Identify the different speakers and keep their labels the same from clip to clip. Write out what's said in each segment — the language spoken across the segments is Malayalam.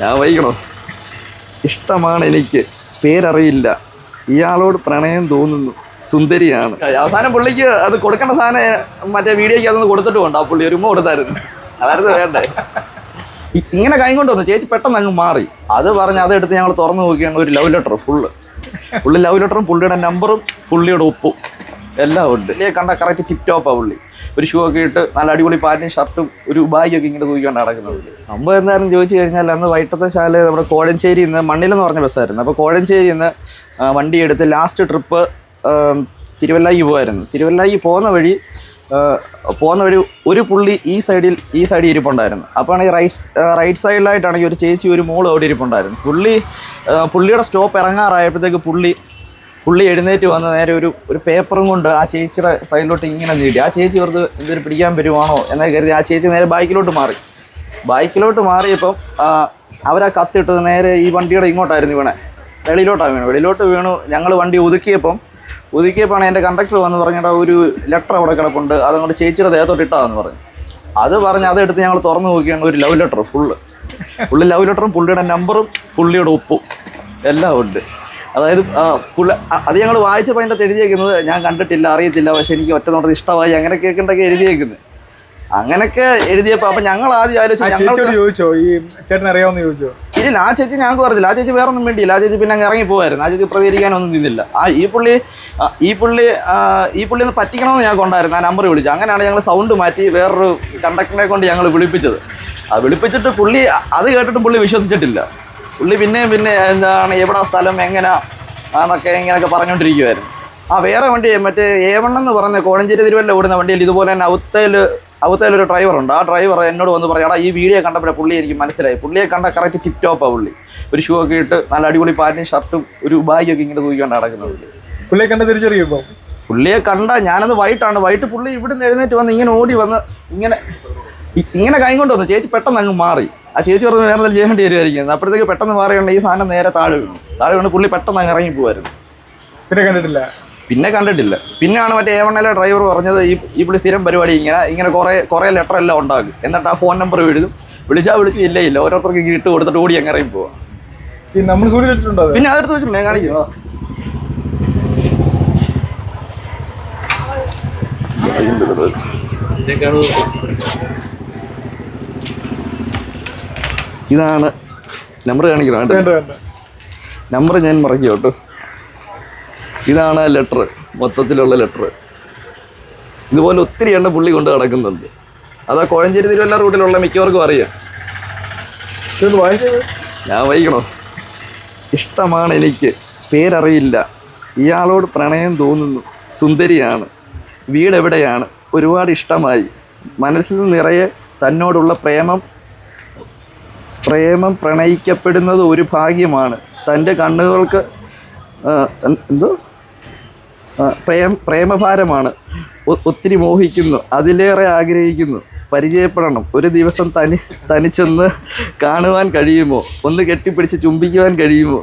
Speaker 1: ഞാൻ വൈകണോ? ഇഷ്ടമാണ് എനിക്ക്, പേരറിയില്ല, ഇയാളോട് പ്രണയം തോന്നുന്നു, സുന്ദരിയാണ്. അവസാനം പുള്ളിക്ക് അത് കൊടുക്കേണ്ട സാധനം മറ്റേ വീഡിയോയ്ക്ക് അതൊന്ന് കൊടുത്തിട്ട് കൊണ്ട് ആ പുള്ളി ഒരു ഉമ്മ കൊടുത്തായിരുന്നു. അതായിരുന്നു വേണ്ടേ. ഇങ്ങനെ കൈ കൊണ്ട് വന്നു. ചേച്ചി പെട്ടെന്ന് അങ്ങ് മാറി. അത് പറഞ്ഞ് അതെടുത്ത് ഞങ്ങൾ തുറന്നു നോക്കിയാണ് ഒരു ലവ് ലെറ്റർ പുള്ളി ലവ് ലെറ്ററും പുള്ളിയുടെ നമ്പറും പുള്ളിയുടെ ഒപ്പും എല്ലാം ഉണ്ട്. കണ്ട കറക്റ്റ് ടിപ്പ് ടോപ്പാണ് പുള്ളി. ഒരു ഷൂ ഒക്കെ ഇട്ട് നല്ല അടിപൊളി പാന്റും ഷർട്ടും ഒരു ബാഗൊക്കെ ഇങ്ങനെ തൂക്കിക്കൊണ്ട് നടക്കുന്നത്. സംഭവം എന്തായാലും ചോദിച്ചു കഴിഞ്ഞാൽ അന്ന് വൈട്ടത്തെ ശാല നമ്മുടെ കോഴഞ്ചേരി നിന്ന് മണ്ണിലെന്ന് പറഞ്ഞ ബസ്സായിരുന്നു. അപ്പോൾ കോഴഞ്ചേരി നിന്ന് വണ്ടി എടുത്ത് ലാസ്റ്റ് ട്രിപ്പ് തിരുവല്ലായി പോകുമായിരുന്നു. തിരുവല്ലായി പോകുന്ന വഴി ഒരു പുള്ളി ഈ സൈഡിൽ ഇരിപ്പുണ്ടായിരുന്നു. അപ്പോൾ ആണെങ്കിൽ റൈറ്റ് സൈഡിലായിട്ടാണെങ്കിൽ ഒരു ചേച്ചി ഒരു മോള് അവിടെ ഇരിപ്പുണ്ടായിരുന്നു. പുള്ളിയുടെ സ്റ്റോപ്പ് ഇറങ്ങാറായപ്പോഴത്തേക്ക് പുള്ളി എഴുന്നേറ്റ് വന്ന് നേരെ ഒരു പേപ്പറും കൊണ്ട് ആ ചേച്ചിയുടെ സൈഡിലോട്ട് ഇങ്ങനെ നീട്ടി. ആ ചേച്ചി വെറുതെ എന്തൊരു പിടിക്കാൻ വരുവാണോ എന്നൊക്കെ കരുതി ആ ചേച്ചി നേരെ ബൈക്കിലോട്ട് മാറിയപ്പം അവരാ കത്തിട്ടത് നേരെ ഈ വണ്ടിയുടെ ഇങ്ങോട്ടായിരുന്നു വീണേ. വെളിയിലോട്ട് വീണു. ഞങ്ങൾ വണ്ടി ഒതുക്കിയപ്പോഴാണ് എൻ്റെ കണ്ടക്ടർ വന്ന് പറഞ്ഞിട്ട് ഒരു ലെറ്റർ അവിടെ കിടപ്പുണ്ട്, അതങ്ങോട്ട് ചേച്ചിയുടെ ദേഹത്തോട്ട് ഇട്ടാന്ന് പറഞ്ഞു. അത് പറഞ്ഞ് അതെടുത്ത് ഞങ്ങൾ തുറന്നു നോക്കിയാണ് ഒരു ലവ് ലെറ്റർ പുള്ളി ലവ് ലെറ്ററും പുള്ളിയുടെ നമ്പറും പുള്ളിയുടെ ഒപ്പും എല്ലാം ഉണ്ട്. അതായത് അത് ഞങ്ങൾ വായിച്ചപ്പോൾ അതിൻ്റെ എഴുതിയേക്കുന്നത് ഞാൻ കണ്ടിട്ടില്ല, അറിയത്തില്ല, പക്ഷെ എനിക്ക് ഒറ്റ നോട്ടത്തിൽ ഇഷ്ടമായി, അങ്ങനെ കേൾക്കണ്ടൊക്കെ എഴുതിയേക്കുന്നത്. അങ്ങനെയൊക്കെ എഴുതിയപ്പോൾ അപ്പം ഞങ്ങൾ ആദ്യം
Speaker 2: ചോദിച്ചോ ഈ ചേട്ടൻ അറിയാമെന്ന് ചോദിച്ചോ?
Speaker 1: ഇല്ല, ആ ചേച്ചി ഞങ്ങൾക്ക് പറഞ്ഞില്ല. ആ ചേച്ചി വേറെ ഒന്നും വേണ്ടിയില്ല. ആ ചേച്ചി പിന്നെ അങ്ങ് ഇറങ്ങി പോകായിരുന്നു. ആ ചേച്ചി പ്രതികരിക്കാനൊന്നും നിന്നില്ല. ഈ പുള്ളി ഒന്ന് പറ്റിക്കണമെന്ന് ഞാൻ കൊണ്ടായിരുന്നു. ആ നമ്പർ വിളിച്ചു. അങ്ങനെയാണ് ഞങ്ങൾ സൗണ്ട് മാറ്റി വേറൊരു കണ്ടക്ടറിനെ കൊണ്ട് ഞങ്ങൾ വിളിപ്പിച്ചത്. വിളിപ്പിച്ചിട്ട് പുള്ളി അത് കേട്ടിട്ട് പുള്ളി വിശ്വസിച്ചിട്ടില്ല. പുള്ളി പിന്നെ എന്താണ് എവിടെ സ്ഥലം ഇങ്ങനെയൊക്കെ പറഞ്ഞുകൊണ്ടിരിക്കുമായിരുന്നു. വേറെ വണ്ടി മറ്റേ A1 എന്ന് പറഞ്ഞ കോഴഞ്ചേരി തിരുവല്ല ഓടുന്ന വണ്ടിയിൽ ഇതുപോലെ തന്നെ അവത്തേലൊരു ഡ്രൈവറുണ്ട്. ആ ഡ്രൈവർ എന്നോട് വന്ന് പറയാം, ഈ വീഡിയോ കണ്ടപ്പോഴേ പുള്ളി എനിക്ക് മനസ്സിലായി. പുള്ളിയെ കണ്ട കറക്റ്റ് ടിപ്പ് ടോപ്പാണ് പുള്ളി. ഒരു ഷൂ ഒക്കെ ഇട്ട് നല്ല അടിപൊളി പാന്റും ഷർട്ടും ഒരു ബാഗൊക്കെ ഇങ്ങനെ തൂക്കിക്കൊണ്ട് നടക്കുന്നത്.
Speaker 2: പുള്ളിയെ കണ്ട തിരിച്ചറിയുമ്പോൾ
Speaker 1: പുള്ളിയെ കണ്ട ഞാനത് വൈകിട്ട് പുള്ളി ഇവിടുന്ന് എഴുന്നേറ്റ് വന്ന് ഇങ്ങനെ ഓടി വന്ന് ഇങ്ങനെ കൈ കൊണ്ട് വന്നു. ചേച്ചി പെട്ടെന്ന് അങ്ങ് മാറി. ആ ചേച്ചി പറഞ്ഞ് വേറെ എന്തെങ്കിലും ചെയ്യേണ്ടി വരുമായിരിക്കും. അപ്പോഴത്തേക്ക് പെട്ടെന്ന് മാറിയുണ്ട് ഈ സാധനം നേരെ താഴെ വീണ് പുള്ളി പെട്ടെന്ന് അങ്ങ് ഇറങ്ങി പോകുമായിരുന്നു. പിന്നെ കണ്ടിട്ടില്ല. പിന്നെയാണ് മറ്റേ A1 ഡ്രൈവർ പറഞ്ഞത് ഈ പുള്ളി സ്ഥിരം പരിപാടി ഇങ്ങനെ കുറേ ലെറ്റർ എല്ലാം ഉണ്ടാകും. എന്നിട്ട് ആ ഫോൺ നമ്പർ വിളിച്ചു ഇല്ല ഓരോരുത്തർക്ക് ഇട്ട് കൊടുത്തിട്ട് ഓടി അങ്ങ് ഇറങ്ങി പോവാം. പിന്നെ അതെടുത്ത് വെച്ചിട്ടുണ്ട്, ഞാൻ കാണിക്കും. ഇതാണ് നമ്പർ കാണിക്കണം. നമ്പർ ഞാൻ മറക്കും കേട്ടോ. ഇതാണ് ലെറ്റർ, മൊത്തത്തിലുള്ള ലെറ്റർ. ഇതുപോലെ ഒത്തിരി എണ്ണം പുള്ളി കൊണ്ട് നടക്കുന്നുണ്ട്. അതാ കോഴഞ്ചേരി തിരുവല്ല റൂട്ടിലുള്ള മിക്കവർക്കും അറിയാം. ഞാൻ വൈകണോ? ഇഷ്ടമാണ് എനിക്ക്, പേരറിയില്ല, ഇയാളോട് പ്രണയം തോന്നുന്നു, സുന്ദരിയാണ്, വീട് എവിടെയാണ്, ഒരുപാട് ഇഷ്ടമായി, മനസ്സിൽ നിറയെ തന്നോടുള്ള പ്രേമം പ്രണയിക്കപ്പെടുന്നത് ഒരു ഭാഗ്യമാണ്, തൻ്റെ കണ്ണുകൾക്ക് പ്രേമഭാരമാണ്, ഒത്തിരി മോഹിക്കുന്നു, അതിലേറെ ആഗ്രഹിക്കുന്നു, പരിചയപ്പെടണം, ഒരു ദിവസം തനിച്ചൊന്ന് കാണുവാൻ കഴിയുമോ, ഒന്ന് കെട്ടിപ്പിടിച്ച് ചുംബിക്കുവാൻ കഴിയുമോ,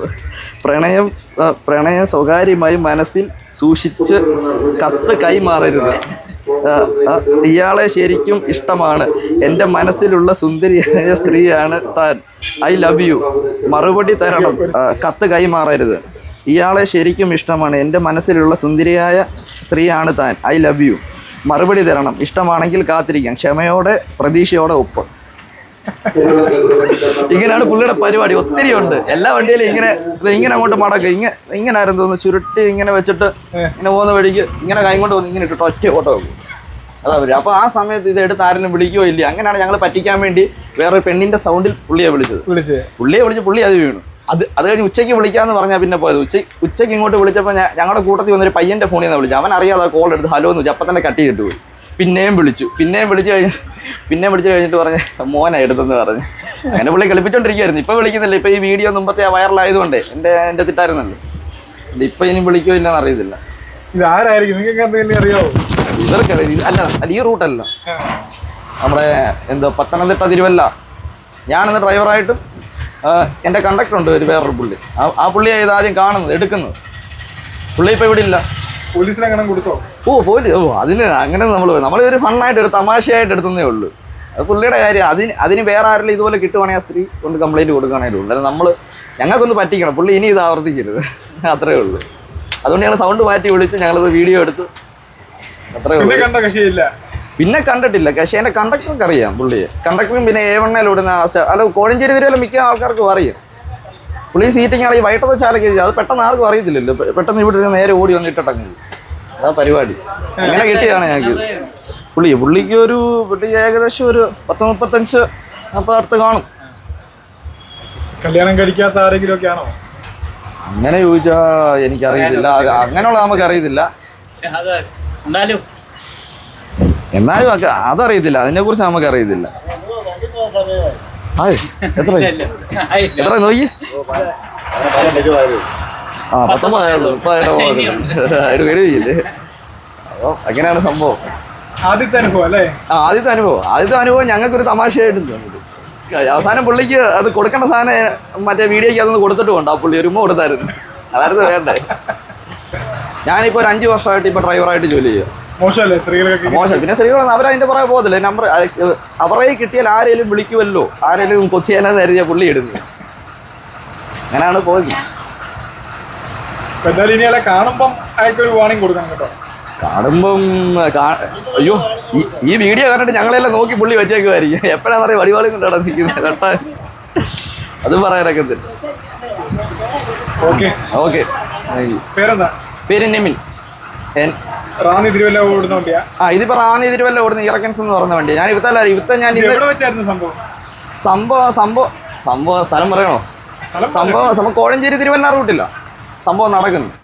Speaker 1: പ്രണയം സ്വകാര്യമായി മനസ്സിൽ സൂക്ഷിച്ച് കത്ത് കൈമാറരുത്, ഇയാളെ ശരിക്കും ഇഷ്ടമാണ്, എൻ്റെ മനസ്സിലുള്ള സുന്ദരിയായ സ്ത്രീയാണ് താൻ, ഐ ലവ് യു, മറുപടി തരണം, കത്ത് കൈമാറരുത്, ഇയാളെ ശരിക്കും ഇഷ്ടമാണ്, എൻ്റെ മനസ്സിലുള്ള സുന്ദരിയായ സ്ത്രീയാണ് താൻ, ഐ ലവ് യു, മറുപടി തരണം, ഇഷ്ടമാണെങ്കിൽ കാത്തിരിക്കാം, ക്ഷമയോടെ പ്രതീക്ഷയോടെ ഒപ്പ്. ഇങ്ങനെയാണ് പുള്ളിയുടെ പരിപാടി. ഒത്തിരി ഉണ്ട്. എല്ലാ വണ്ടിയിലും ഇങ്ങനെ അങ്ങോട്ട് മടക്കുക, ഇങ്ങനെ ആയിരുന്നു തോന്നുന്നു, ചുരുട്ടി ഇങ്ങനെ വെച്ചിട്ട് ഇങ്ങനെ പോകുന്ന വഴിക്ക് ഇങ്ങനെ കൈ കൊണ്ട് ഇങ്ങനെ ഇട്ടിട്ട് ഒറ്റ ഓട്ടോ വെക്കും. അതാ വരും. അപ്പോൾ ആ സമയത്ത് ഇത് എടുത്ത് ആരെങ്കിലും വിളിക്കുകയോ ഇല്ല. അങ്ങനെയാണ് ഞങ്ങൾ പറ്റിക്കാൻ വേണ്ടി വേറൊരു പെണ്ണിൻ്റെ സൗണ്ടിൽ പുള്ളിയെ വിളിച്ച് പുള്ളി അത് വീണു. അത് കഴിഞ്ഞ് ഉച്ചയ്ക്ക് വിളിക്കാമെന്ന് പറഞ്ഞാൽ പിന്നെ പോയത്. ഉച്ചയ്ക്ക് ഇങ്ങോട്ട് വിളിച്ചപ്പോൾ ഞങ്ങളുടെ കൂട്ടത്തിൽ വന്നൊരു പയ്യൻ്റെ ഫോണിൽ നിന്ന് വിളിച്ചു. അവൻ അറിയാതെ കോൾ എടുത്ത് ഹലോ എന്ന് വെച്ചു. അപ്പം തന്നെ കട്ട് ചെയ്തിട്ട് പോയി. പിന്നെയും വിളിച്ചു കഴിഞ്ഞിട്ട് പറഞ്ഞ് മോനാണ് എടുത്തെന്ന് പറഞ്ഞ് അങ്ങനെ പുള്ളി കളിപ്പിച്ചോണ്ടിരിക്കുവായിരുന്നു. ഇപ്പം വിളിക്കുന്നില്ല. ഇപ്പം ഈ വീഡിയോ മുമ്പത്തെ വൈറലായതുകൊണ്ടേ എൻ്റെ തെറ്റായിരുന്നല്ലോ. ഇപ്പം ഇനി വിളിക്കുമോ ഇല്ലെന്ന് അറിയത്തില്ല. ഇവർക്കറിയാം. അല്ല ഈ റൂട്ടല്ല, നമ്മുടെ പത്തനംതിട്ട തിരുവല്ല. ഞാനെന്ന് ഡ്രൈവറായിട്ടും എൻ്റെ കണ്ടക്ടറുണ്ട് വേറൊരു പുള്ളി. ആ പുള്ളിയാണ് ഇത് ആദ്യം കാണുന്നത്, എടുക്കുന്നത്. പുള്ളി ഇപ്പം ഇവിടെ ഇല്ല.
Speaker 2: പോലീസിനെ കൊടുത്തോ?
Speaker 1: പോലീസ് അതിന് അങ്ങനെ നമ്മളൊരു ഫണ്ണായിട്ട് തമാശയായിട്ട് എടുത്തതേ ഉള്ളൂ. അത് പുള്ളിയുടെ കാര്യം. അതിന് വേറെ ആരെങ്കിലും ഇതുപോലെ കിട്ടുവാണെങ്കിൽ ആ സ്ത്രീ കൊണ്ട് കംപ്ലൈൻറ്റ് കൊടുക്കുകയാണെങ്കിൽ ഉള്ളൂ. നമ്മൾ ഞങ്ങൾക്കൊന്ന് പറ്റിക്കണം, പുള്ളി ഇനി ഇത് ആവർത്തിക്കരുത്. അത്രേ ഉള്ളൂ. അതുകൊണ്ട് ഞങ്ങൾ സൗണ്ട് മാറ്റി വിളിച്ച് ഞങ്ങളത് വീഡിയോ എടുത്ത് അത്രേ ഉള്ളൂ. പിന്നെ കണ്ടിട്ടില്ല. പക്ഷേ എൻ്റെ കണ്ടക്ടർക്ക് അറിയാം പുള്ളിയെ. കണ്ടക്ടറും പിന്നെ A1 ഓടുന്ന അല്ല കോഴഞ്ചേരി തിരുവല്ല മിക്ക ആൾക്കാർക്കും അറിയാം. പുള്ളി സീറ്റിംഗ് ആണെങ്കിൽ വൈകിട്ടത്തെ ചാലക്ക് അത് പെട്ടെന്ന് ആർക്കും അറിയത്തില്ലല്ലോ. പെട്ടെന്ന് ഇവിടെ നേരെ ഓടി വന്ന് ഇട്ടിട്ടങ്ങ് അതാ പരിപാടി. അങ്ങനെ കിട്ടിയതാണ് ഞങ്ങൾക്ക്. പുള്ളിക്ക് ഏകദേശം ഒരു 30-35 അപ്പോൾ അടുത്ത് കാണും.
Speaker 2: കല്യാണം കഴിക്കാത്ത ആരെങ്കിലും ഒക്കെ ആണോ?
Speaker 1: അങ്ങനെ ചോദിച്ചാ എനിക്കറിയത്തില്ല. അങ്ങനെയുള്ള നമുക്ക് അറിയത്തില്ല. എന്നാലും അതറിയത്തില്ല, അതിനെ കുറിച്ച് നമുക്ക് അറിയത്തില്ല. എത്ര നോക്കി 19 30 പേടിയില്ലേ. അപ്പോൾ അങ്ങനെയാണ് സംഭവം.
Speaker 2: ആദ്യത്തെ അനുഭവം അല്ലേ?
Speaker 1: ആദ്യത്തെ അനുഭവം ഞങ്ങൾക്കൊരു തമാശയായിട്ട് തോന്നുന്നത്. അവസാനം പുള്ളിക്ക് അത് കൊടുക്കേണ്ട സാധനം മറ്റേ വീഡിയോയ്ക്ക് അതൊന്ന് കൊടുത്തിട്ട് കൊണ്ട് ആ പുള്ളി ഒരു ഉമ്മ കൊടുത്തായിരുന്നു. അതായിരുന്നു വേണ്ടേ. ഞാനിപ്പോൾ ഒരു 5 വർഷമായിട്ട് ഇപ്പോൾ ഡ്രൈവറായിട്ട് ജോലി ചെയ്യുക.
Speaker 2: മോശമല്ലേ സ്ത്രീകളൊക്കെ?
Speaker 1: മോശം. പിന്നെ സ്ത്രീകളൊന്നും അവരതിൻ്റെ പുറകെ പോകത്തില്ല. നമ്പർ അവരെ കിട്ടിയാൽ ആരെങ്കിലും വിളിക്കുമല്ലോ, ആരെങ്കിലും കൊച്ചിയാലെന്ന് കരുതിയ പുള്ളി ഇടുന്നു. അങ്ങനെയാണ് പോകുന്നത്.
Speaker 2: എന്തായാലും ഇനി അയാളെ കാണുമ്പം അയാൾക്കൊരു വാണിംഗ് കൊടുക്കണം കേട്ടോ.
Speaker 1: കാണുമ്പം അയ്യോ ഈ വീഡിയോ കണ്ടിട്ട് ഞങ്ങളെല്ലാം നോക്കി പുള്ളി വെച്ചേക്കുമായിരിക്കും. എപ്പോഴാന്ന് പറയാം വടിവാളി കൊണ്ട് നിൽക്കുന്നത് കേട്ടാ. അതും പറയാനൊക്കെ തന്നെ. ഓക്കെ.
Speaker 2: പേരെന്താ?
Speaker 1: പേര് നിമിൻ.
Speaker 2: റാന്നി തിരുവല്ല ഓടുന്ന വണ്ടിയാ?
Speaker 1: ഇതിപ്പോ റാന്നി തിരുവല്ല ഓടുന്ന ഇറക്കൻസ് എന്ന് പറഞ്ഞ വണ്ടി. ഞാൻ ഞാൻ സംഭവം സ്ഥലം പറയണോ? സംഭവം കോഴഞ്ചേരി തിരുവല്ല റൂട്ടില്ല സംഭവം നടക്കുന്നു.